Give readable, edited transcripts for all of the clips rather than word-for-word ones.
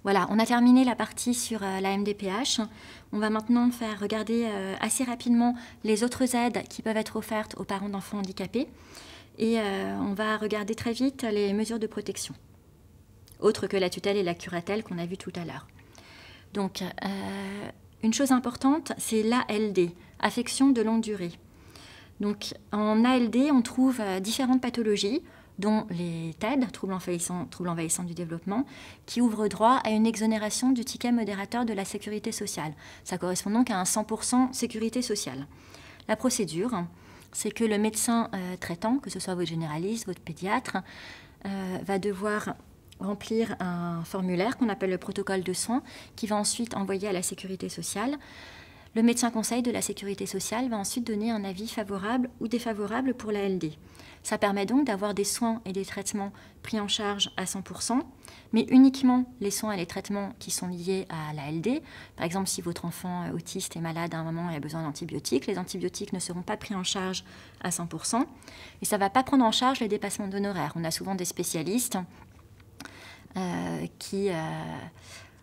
Voilà, on a terminé la partie sur la MDPH. On va maintenant faire regarder assez rapidement les autres aides qui peuvent être offertes aux parents d'enfants handicapés. Et on va regarder très vite les mesures de protection, autres que la tutelle et la curatelle qu'on a vues tout à l'heure. Donc, une chose importante, c'est l'ALD, affection de longue durée. Donc, en ALD, on trouve différentes pathologies, dont les TED, troubles envahissants du développement, qui ouvrent droit à une exonération du ticket modérateur de la sécurité sociale. Ça correspond donc à un 100% sécurité sociale. La procédure, c'est que le médecin traitant, que ce soit votre généraliste, votre pédiatre, va devoir remplir un formulaire qu'on appelle le protocole de soins, qui va ensuite envoyer à la sécurité sociale. Le médecin conseil de la sécurité sociale va ensuite donner un avis favorable ou défavorable pour l'ALD. Ça permet donc d'avoir des soins et des traitements pris en charge à 100%, mais uniquement les soins et les traitements qui sont liés à l'ALD. Par exemple, si votre enfant autiste est malade à un moment et a besoin d'antibiotiques, les antibiotiques ne seront pas pris en charge à 100%. Et ça ne va pas prendre en charge les dépassements d'honoraires. On a souvent des spécialistes qui,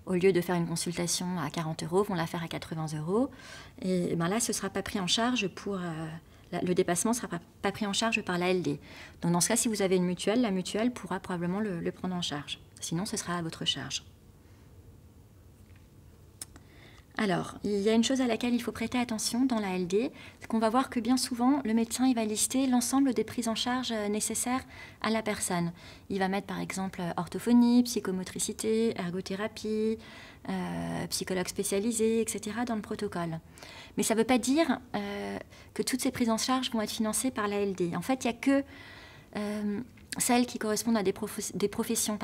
au lieu de faire une consultation à 40 €, vont la faire à 80 €. Et ben là, ce ne sera pas pris en charge pour... le dépassement ne sera pas pris en charge par l'ALD. Donc dans ce cas, si vous avez une mutuelle, la mutuelle pourra probablement le prendre en charge. Sinon, ce sera à votre charge. Alors, il y a une chose à laquelle il faut prêter attention dans l'ALD, c'est qu'on va voir que bien souvent, le médecin il va lister l'ensemble des prises en charge nécessaires à la personne. Il va mettre par exemple orthophonie, psychomotricité, ergothérapie, psychologue spécialisé, etc. dans le protocole. Mais ça ne veut pas dire que toutes ces prises en charge vont être financées par l'ALD. En fait, il n'y a que celles qui correspondent à des professions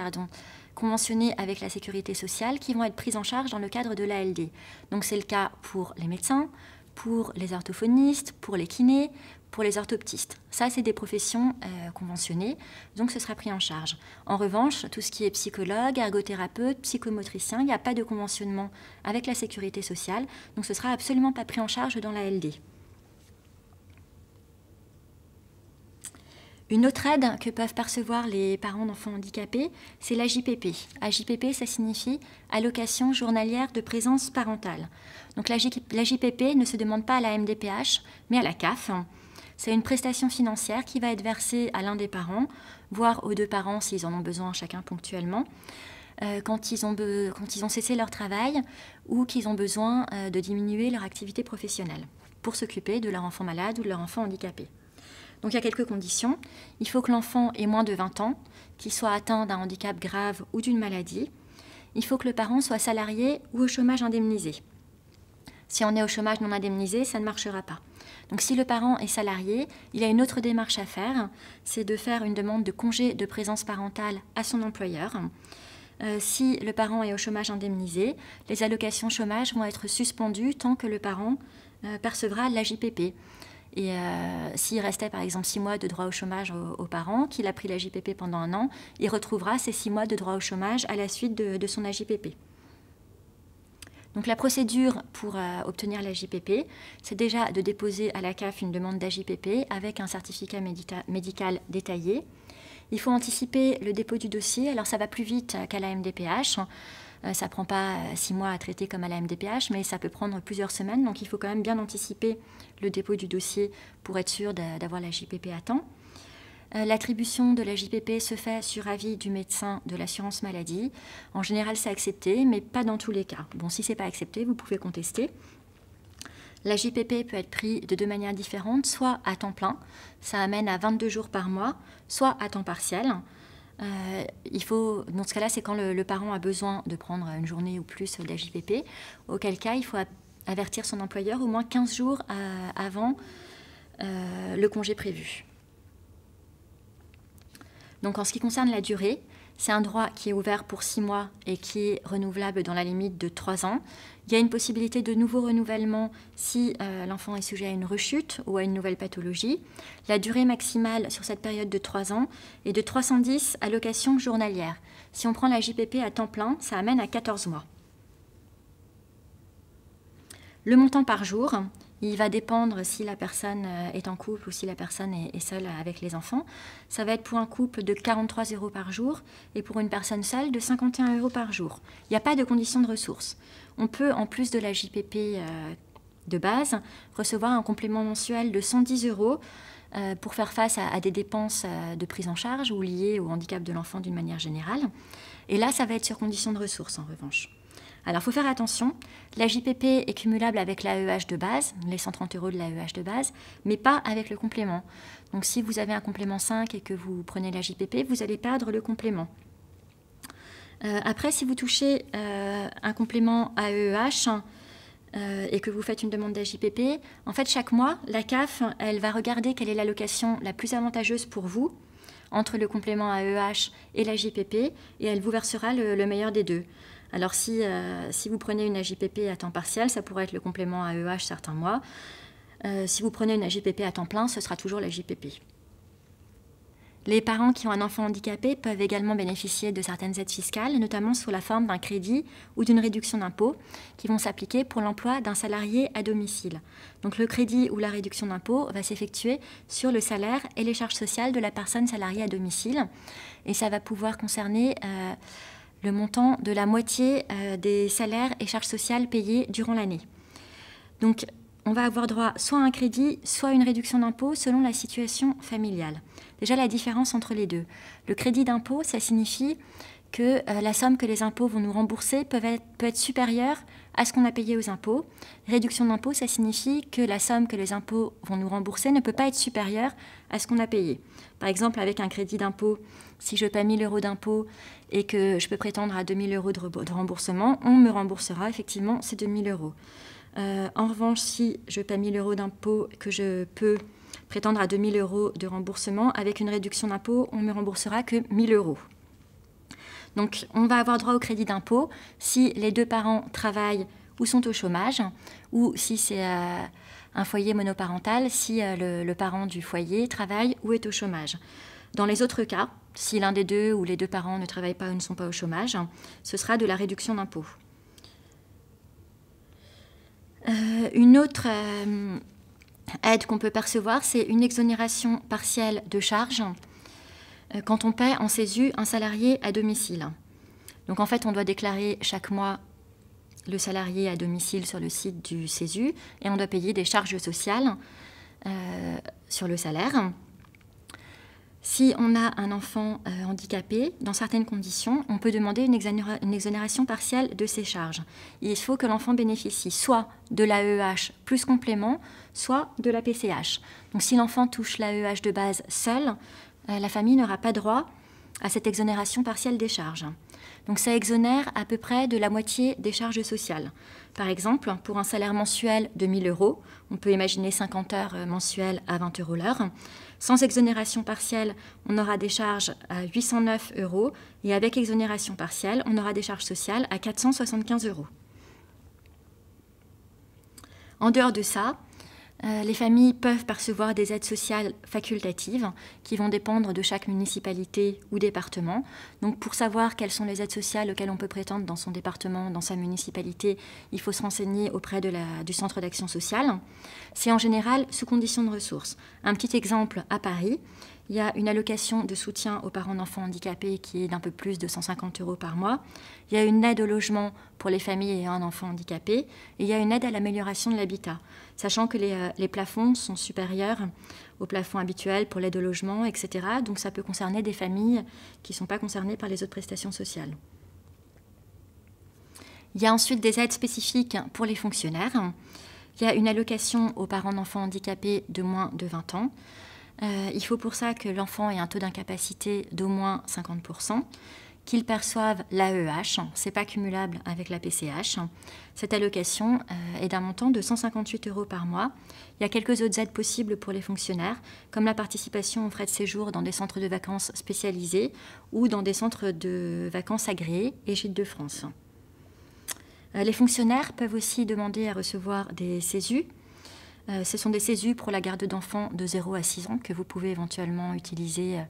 conventionnées avec la sécurité sociale qui vont être prises en charge dans le cadre de l'ALD. Donc c'est le cas pour les médecins, pour les orthophonistes, pour les kinés, pour les orthoptistes. Ça, c'est des professions conventionnées, donc ce sera pris en charge. En revanche, tout ce qui est psychologue, ergothérapeute, psychomotricien, il n'y a pas de conventionnement avec la sécurité sociale, donc ce ne sera absolument pas pris en charge dans l'ALD. Une autre aide que peuvent percevoir les parents d'enfants handicapés, c'est l'AJPP. AJPP, ça signifie allocation journalière de présence parentale. Donc l'AJPP ne se demande pas à la MDPH, mais à la CAF. C'est une prestation financière qui va être versée à l'un des parents, voire aux deux parents s'ils en ont besoin chacun ponctuellement, quand ils ont cessé leur travail ou qu'ils ont besoin de diminuer leur activité professionnelle pour s'occuper de leur enfant malade ou de leur enfant handicapé. Donc il y a quelques conditions. Il faut que l'enfant ait moins de 20 ans, qu'il soit atteint d'un handicap grave ou d'une maladie. Il faut que le parent soit salarié ou au chômage indemnisé. Si on est au chômage non indemnisé, ça ne marchera pas. Donc si le parent est salarié, il a une autre démarche à faire, c'est de faire une demande de congé de présence parentale à son employeur. Si le parent est au chômage indemnisé, les allocations chômage vont être suspendues tant que le parent percevra l'AJPP. Et s'il restait par exemple 6 mois de droit au chômage aux parents, qu'il a pris l'AJPP pendant 1 an, il retrouvera ces 6 mois de droit au chômage à la suite de son AJPP. Donc la procédure pour obtenir l'AJPP, c'est déjà de déposer à la CAF une demande d'AJPP avec un certificat médical détaillé. Il faut anticiper le dépôt du dossier, alors ça va plus vite qu'à la MDPH. Ça ne prend pas 6 mois à traiter comme à la MDPH, mais ça peut prendre plusieurs semaines, donc il faut quand même bien anticiper le dépôt du dossier pour être sûr d'avoir la JPP à temps. L'attribution de la JPP se fait sur avis du médecin de l'assurance maladie. En général, c'est accepté, mais pas dans tous les cas. Bon, si ce n'est pas accepté, vous pouvez contester. La JPP peut être prise de 2 manières différentes, soit à temps plein, ça amène à 22 jours par mois, soit à temps partiel. Dans ce cas-là, c'est quand le parent a besoin de prendre une journée ou plus d'AJPP, auquel cas il faut avertir son employeur au moins 15 jours avant le congé prévu. Donc en ce qui concerne la durée, c'est un droit qui est ouvert pour 6 mois et qui est renouvelable dans la limite de 3 ans. Il y a une possibilité de nouveau renouvellement si l'enfant est sujet à une rechute ou à une nouvelle pathologie. La durée maximale sur cette période de 3 ans est de 310 allocations journalières. Si on prend la JPP à temps plein, ça amène à 14 mois. Le montant par jour, Il va dépendre si la personne est en couple ou si la personne est seule avec les enfants. Ça va être pour un couple de 43 € par jour et pour une personne seule de 51 € par jour. Il n'y a pas de condition de ressources. On peut, en plus de la JPP de base, recevoir un complément mensuel de 110 € pour faire face à des dépenses de prise en charge ou liées au handicap de l'enfant d'une manière générale. Et là, ça va être sur condition de ressources en revanche. Alors, il faut faire attention, la JPP est cumulable avec l'AEH de base, les 130 € de l'AEH de base, mais pas avec le complément. Donc, si vous avez un complément 5 et que vous prenez la JPP, vous allez perdre le complément. Après, si vous touchez un complément AEH et que vous faites une demande d'AJPP, en fait, chaque mois, la CAF, elle va regarder quelle est l'allocation la plus avantageuse pour vous entre le complément AEH et la JPP, et elle vous versera le meilleur des deux. Alors si vous prenez une AJPP à temps partiel, ça pourrait être le complément AEH certains mois. Si vous prenez une AJPP à temps plein, ce sera toujours la JPP. Les parents qui ont un enfant handicapé peuvent également bénéficier de certaines aides fiscales, notamment sous la forme d'un crédit ou d'une réduction d'impôt, qui vont s'appliquer pour l'emploi d'un salarié à domicile. Donc le crédit ou la réduction d'impôt va s'effectuer sur le salaire et les charges sociales de la personne salariée à domicile, et ça va pouvoir concerner le montant de la moitié des salaires et charges sociales payées durant l'année. Donc, on va avoir droit soit à un crédit, soit à une réduction d'impôt selon la situation familiale. Déjà, la différence entre les deux. Le crédit d'impôt, ça signifie que la somme que les impôts vont nous rembourser peut être supérieure à ce qu'on a payé aux impôts. Réduction d'impôt, ça signifie que la somme que les impôts vont nous rembourser ne peut pas être supérieure à ce qu'on a payé. Par exemple, avec un crédit d'impôt, si je paie 1 000 € d'impôt et que je peux prétendre à 2 000 € de remboursement, on me remboursera effectivement ces 2 000 €. En revanche, si je paie 1 000 € d'impôt, que je peux prétendre à 2 000 € de remboursement, avec une réduction d'impôt, on ne me remboursera que 1 000 €. Donc, on va avoir droit au crédit d'impôt si les deux parents travaillent ou sont au chômage, ou si c'est un foyer monoparental, si le parent du foyer travaille ou est au chômage. Dans les autres cas, si l'un des deux ou les deux parents ne travaillent pas ou ne sont pas au chômage, ce sera de la réduction d'impôt. Une autre aide qu'on peut percevoir, c'est une exonération partielle de charges quand on paie en CESU un salarié à domicile. Donc en fait, on doit déclarer chaque mois le salarié à domicile sur le site du CESU et on doit payer des charges sociales sur le salaire. Si on a un enfant handicapé, dans certaines conditions, on peut demander une exonération partielle de ses charges. Il faut que l'enfant bénéficie soit de l'AEH plus complément, soit de la PCH. Donc si l'enfant touche l'AEH de base seul, la famille n'aura pas droit à cette exonération partielle des charges. Donc ça exonère à peu près de la moitié des charges sociales. Par exemple, pour un salaire mensuel de 1 000 €, on peut imaginer 50 heures mensuelles à 20 € l'heure. Sans exonération partielle, on aura des charges à 809 € et avec exonération partielle, on aura des charges sociales à 475 €. En dehors de ça, les familles peuvent percevoir des aides sociales facultatives qui vont dépendre de chaque municipalité ou département. Donc pour savoir quelles sont les aides sociales auxquelles on peut prétendre dans son département, dans sa municipalité, il faut se renseigner auprès du centre d'action sociale. C'est en général sous condition de ressources. Un petit exemple à Paris, il y a une allocation de soutien aux parents d'enfants handicapés qui est d'un peu plus de 150 € par mois. Il y a une aide au logement pour les familles ayant un enfant handicapé. Et il y a une aide à l'amélioration de l'habitat, sachant que les plafonds sont supérieurs aux plafonds habituels pour l'aide au logement, etc. Donc ça peut concerner des familles qui ne sont pas concernées par les autres prestations sociales. Il y a ensuite des aides spécifiques pour les fonctionnaires. Il y a une allocation aux parents d'enfants handicapés de moins de 20 ans. Il faut pour ça que l'enfant ait un taux d'incapacité d'au moins 50%, qu'il perçoive l'AEH, ce n'est pas cumulable avec la PCH. Cette allocation est d'un montant de 158 € par mois. Il y a quelques autres aides possibles pour les fonctionnaires, comme la participation aux frais de séjour dans des centres de vacances spécialisés ou dans des centres de vacances agréés et Gîtes de France. Les fonctionnaires peuvent aussi demander à recevoir des CESU. Ce sont des CESU pour la garde d'enfants de 0 à 6 ans que vous pouvez éventuellement utiliser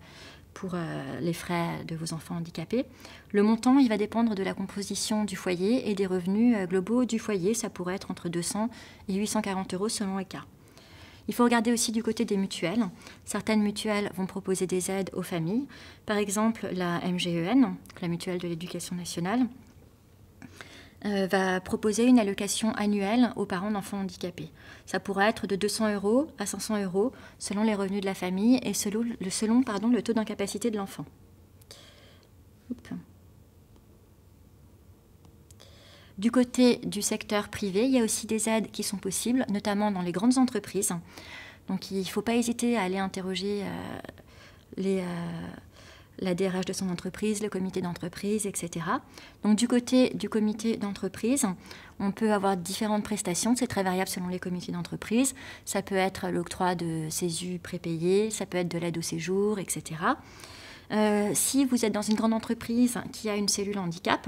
pour les frais de vos enfants handicapés. Le montant, il va dépendre de la composition du foyer et des revenus globaux du foyer. Ça pourrait être entre 200 et 840 € selon les cas. Il faut regarder aussi du côté des mutuelles. Certaines mutuelles vont proposer des aides aux familles. Par exemple, la MGEN, la Mutuelle de l'Éducation nationale, va proposer une allocation annuelle aux parents d'enfants handicapés. Ça pourrait être de 200 € à 500 € selon les revenus de la famille et selon le taux d'incapacité de l'enfant. Du côté du secteur privé, il y a aussi des aides qui sont possibles, notamment dans les grandes entreprises. Donc il ne faut pas hésiter à aller interroger la DRH de son entreprise, le comité d'entreprise, etc. Donc du côté du comité d'entreprise, on peut avoir différentes prestations, c'est très variable selon les comités d'entreprise. Ça peut être l'octroi de CESU prépayés, ça peut être de l'aide au séjour, etc. Si vous êtes dans une grande entreprise qui a une cellule handicap,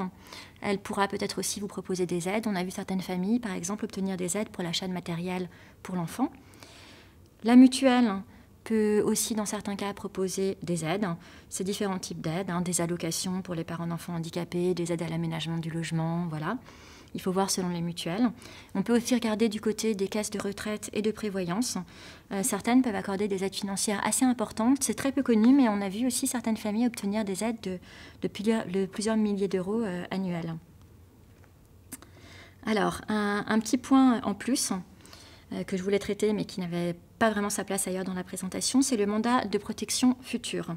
elle pourra peut-être aussi vous proposer des aides. On a vu certaines familles, par exemple, obtenir des aides pour l'achat de matériel pour l'enfant. La mutuelle peut aussi, dans certains cas, proposer des aides. C'est différents types d'aides, des allocations pour les parents d'enfants handicapés, des aides à l'aménagement du logement, voilà. Il faut voir selon les mutuelles. On peut aussi regarder du côté des caisses de retraite et de prévoyance. Certaines peuvent accorder des aides financières assez importantes. C'est très peu connu, mais on a vu aussi certaines familles obtenir des aides de plusieurs milliers d'euros annuels. Alors, un petit point en plus que je voulais traiter, mais qui n'avait pas vraiment sa place ailleurs dans la présentation, c'est le mandat de protection future.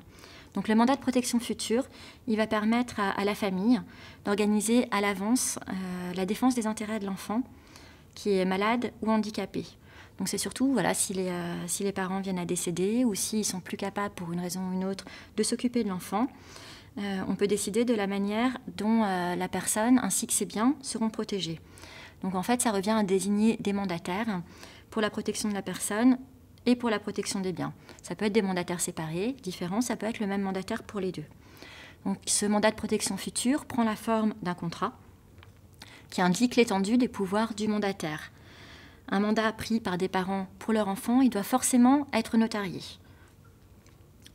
Donc le mandat de protection future, il va permettre à la famille d'organiser à l'avance la défense des intérêts de l'enfant qui est malade ou handicapé. Donc c'est surtout voilà, si les parents viennent à décéder ou s'ils ne sont plus capables pour une raison ou une autre de s'occuper de l'enfant, on peut décider de la manière dont la personne ainsi que ses biens seront protégés. Donc en fait, ça revient à désigner des mandataires pour la protection de la personne et pour la protection des biens. Ça peut être des mandataires séparés, différents, ça peut être le même mandataire pour les deux. Donc ce mandat de protection future prend la forme d'un contrat qui indique l'étendue des pouvoirs du mandataire. Un mandat pris par des parents pour leur enfant, il doit forcément être notarié.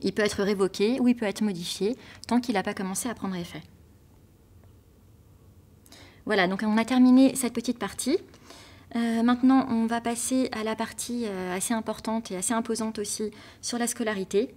Il peut être révoqué ou il peut être modifié tant qu'il n'a pas commencé à prendre effet. Voilà, donc on a terminé cette petite partie. Maintenant, on va passer à la partie assez importante et assez imposante aussi sur la scolarité.